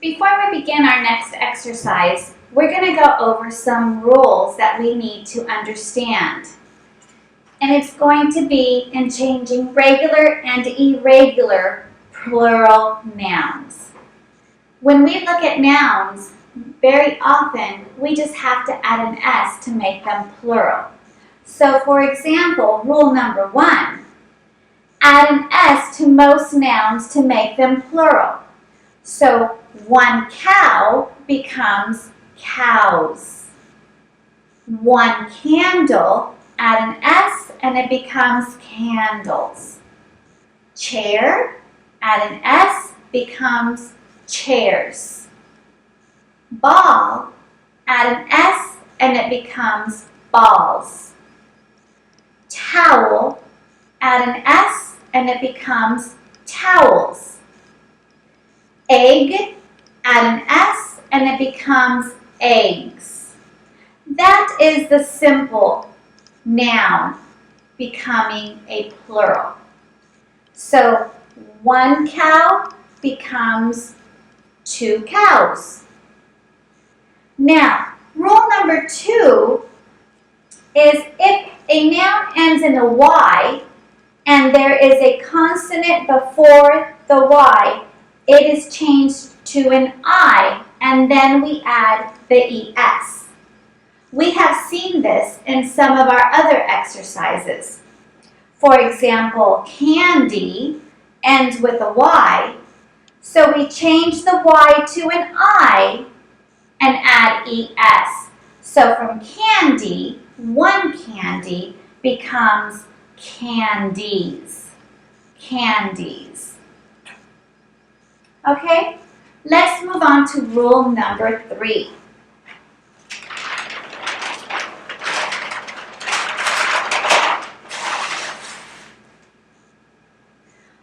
Before we begin our next exercise, we're going to go over some rules that we need to understand. And it's going to be in changing regular and irregular plural nouns. When we look at nouns, very often we just have to add an S to make them plural. So for example, rule number 1, add an S to most nouns to make them plural. So one cow becomes cows. One candle, add an S and it becomes candles. Chair, add an S, becomes chairs. Ball, add an S and it becomes balls. Towel, add an S and it becomes towels. Egg, add an S and it becomes eggs. That is the simple noun becoming a plural. So one cow becomes 2 cows. Now, rule number 2 is if a noun ends in a Y and there is a consonant before the Y, it is changed to an I and then we add the ES. We have seen this in some of our other exercises. For example, candy ends with a Y, so we change the Y to an I and add ES. So from candy, one candy becomes candies. Candies. Okay, let's move on to rule number 3.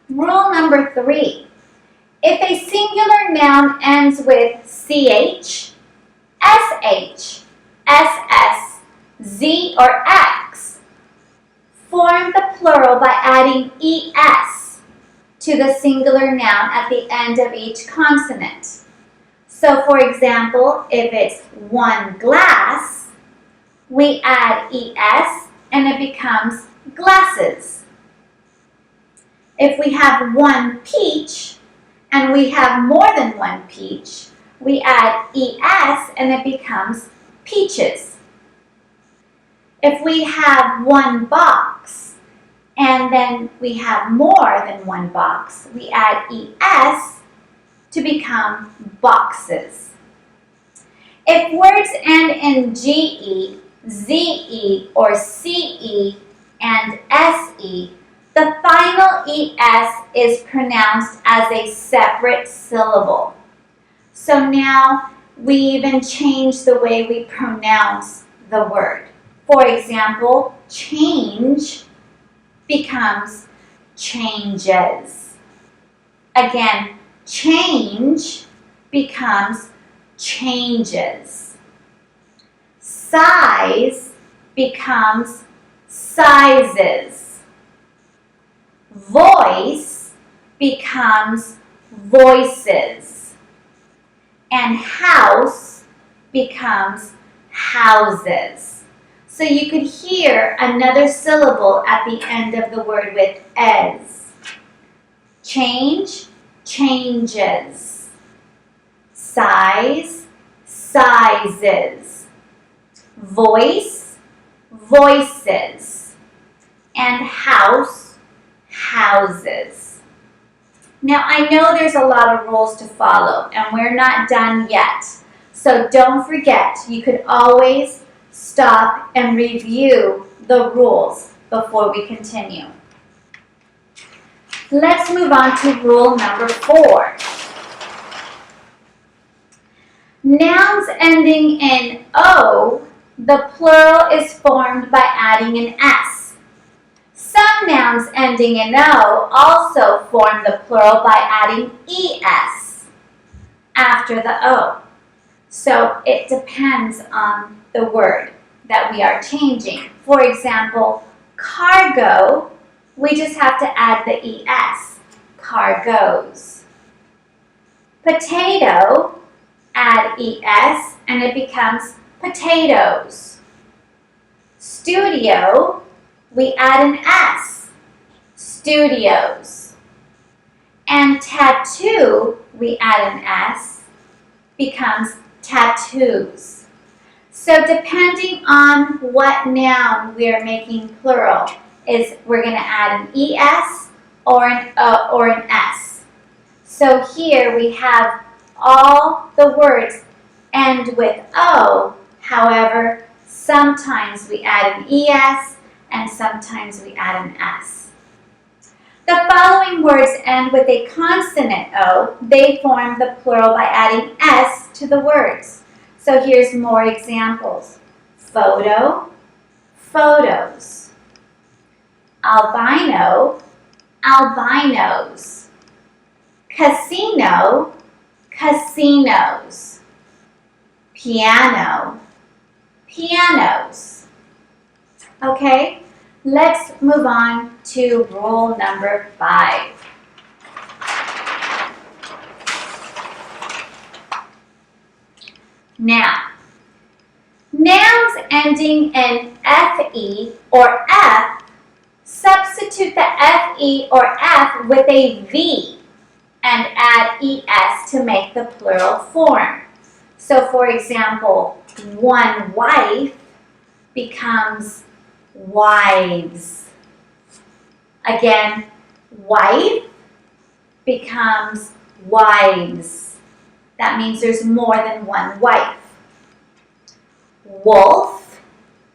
Rule number 3. If a singular noun ends with CH, SH, SS, Z, or X, form the plural by adding ES to the singular noun at the end of each consonant. So for example, if it's one glass, we add ES and it becomes glasses. If we have one peach and we have more than one peach, we add ES and it becomes peaches. If we have one box and then we have more than one box, we add ES to become boxes. If words end in GE, ZE, or CE, and SE, the final ES is pronounced as a separate syllable. So now we even change the way we pronounce the word. For example, change becomes changes. Again, change becomes changes. Size becomes sizes. Voice becomes voices. And house becomes houses. So you could hear another syllable at the end of the word with es. Change, changes. Size, sizes. Voice, voices. And house, houses. Now I know there's a lot of rules to follow and we're not done yet. So don't forget, you could always stop and review the rules before we continue. Let's move on to rule number 4. Nouns ending in O, the plural is formed by adding an S. Some nouns ending in O also form the plural by adding ES after the O. So it depends on the word that we are changing. For example, cargo, we just have to add the ES, cargoes. Potato, add ES, and it becomes potatoes. Studio, we add an S, studios. And tattoo, we add an S, becomes tattoos. So depending on what noun we are making plural, we're going to add an ES or an S. So here we have all the words end with O. However, sometimes we add an ES and sometimes we add an S. The following words end with a consonant O. They form the plural by adding S to the words. So here's more examples. Photo, photos. Albino, albinos. Casino, casinos. Piano, pianos. Okay, let's move on to rule number 5. Now, nouns ending in FE or F, substitute the FE or F with a V and add ES to make the plural form. So for example, one wife becomes wives. Again, wife becomes wives. That means there's more than one wife. Wolf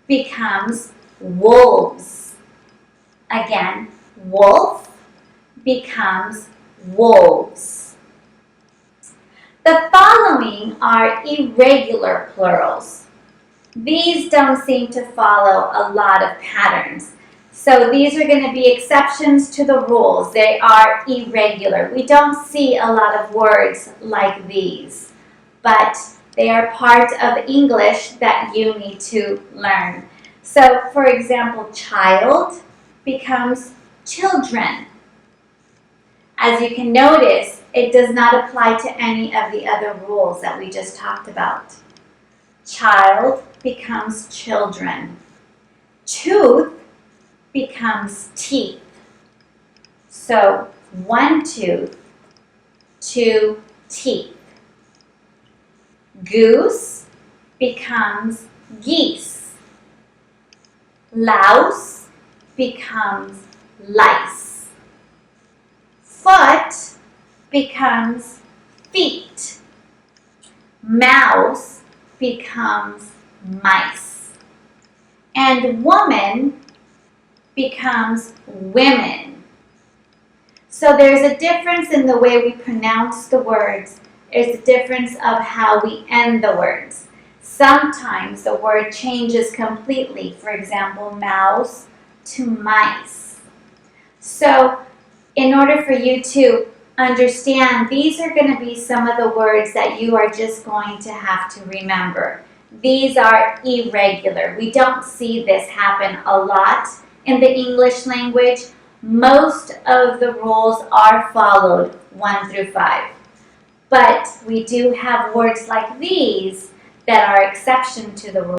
becomes wolves. Again, wolf becomes wolves. The following are irregular plurals. These don't seem to follow a lot of patterns. So these are going to be exceptions to the rules. They are irregular. We don't see a lot of words like these, but they are part of English that you need to learn. So for example, child becomes children. As you can notice, it does not apply to any of the other rules that we just talked about. Child becomes children. Tooth becomes teeth. So one tooth, two teeth. Goose becomes geese. Louse becomes lice. Foot becomes feet. Mouse becomes mice. And woman becomes women. So there's a difference in the way we pronounce the words. There's a difference of how we end the words. Sometimes the word changes completely. For example, mouse to mice. So in order for you to understand, these are going to be some of the words that you are just going to have to remember. These are irregular. We don't see this happen a lot in the English language. Most of the rules are followed 1 through 5. But we do have words like these that are exception to the rule.